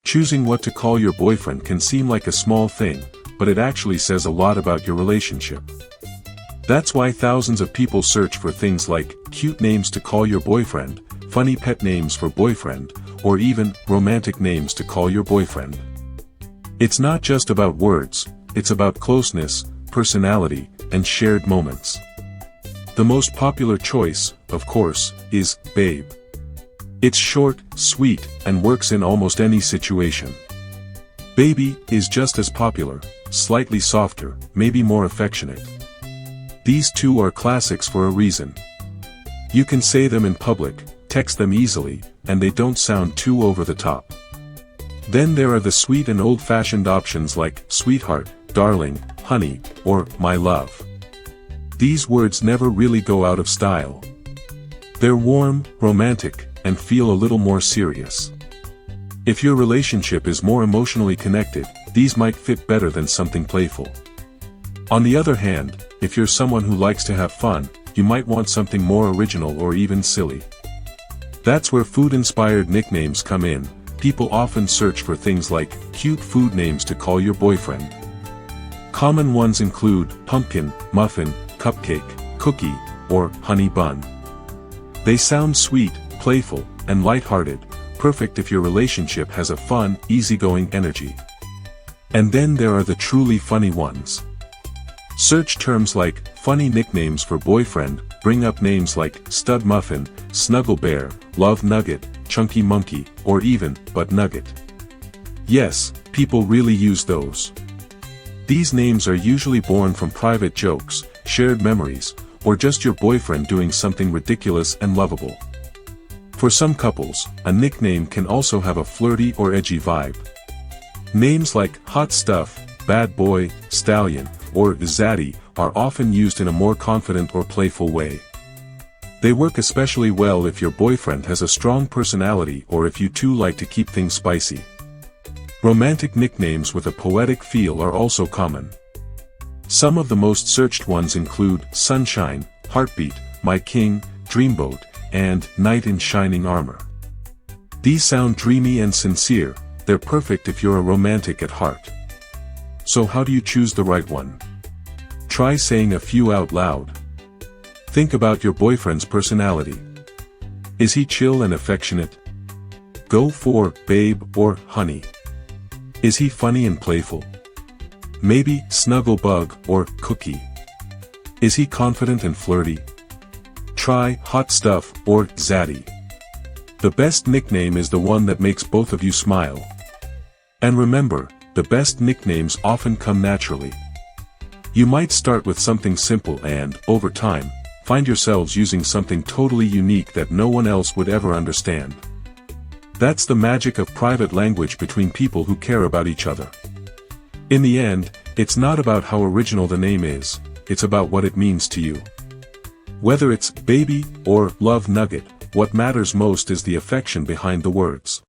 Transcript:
Choosing what to call your boyfriend can seem like a small thing, but it actually says a lot about your relationship. That's why thousands of people search for things like cute names to call your boyfriend, funny pet names for boyfriend, or even romantic names to call your boyfriend. It's not just about words, it's about closeness, personality, and shared moments. The most popular choice, of course, is babe. It's short, sweet, and works in almost any situation. Baby is just as popular, slightly softer, maybe more affectionate. These two are classics for a reason. You can say them in public, text them easily, and they don't sound too over the top. Then there are the sweet and old-fashioned options like sweetheart, darling, honey, or my love. These words never really go out of style. They're warm, romantic, and feel a little more serious. If your relationship is more emotionally connected, these might fit better than something playful. On the other hand, if you're someone who likes to have fun, you might want something more original or even silly. That's where food-inspired nicknames come in. People often search for things like cute food names to call your boyfriend. Common ones include pumpkin, muffin, cupcake, cookie, or honey bun. They sound sweet, playful, and lighthearted, perfect if your relationship has a fun, easygoing energy. And then there are the truly funny ones. Search terms like funny nicknames for boyfriend, bring up names like stud muffin, snuggle bear, love nugget, chunky monkey, or even butt nugget. Yes, people really use those. These names are usually born from private jokes, shared memories, or just your boyfriend doing something ridiculous and lovable. For some couples, a nickname can also have a flirty or edgy vibe. Names like hot stuff, bad boy, stallion, or zaddy are often used in a more confident or playful way. They work especially well if your boyfriend has a strong personality or if you two like to keep things spicy. Romantic nicknames with a poetic feel are also common. Some of the most searched ones include sunshine, heartbeat, my king, dreamboat, and knight in shining armor. These sound dreamy and sincere. They're perfect if you're a romantic at heart. So how do you choose the right one? Try saying a few out loud. Think about your boyfriend's personality. Is he chill and affectionate? Go for babe or honey. Is he funny and playful? Maybe snuggle bug or cookie. Is he confident and flirty? Try hot stuff or zaddy. The best nickname is the one that makes both of you smile. And remember, the best nicknames often come naturally. You might start with something simple and, over time, find yourselves using something totally unique that no one else would ever understand. That's the magic of private language between people who care about each other. In the end, it's not about how original the name is, it's about what it means to you. Whether it's baby or love nugget, what matters most is the affection behind the words.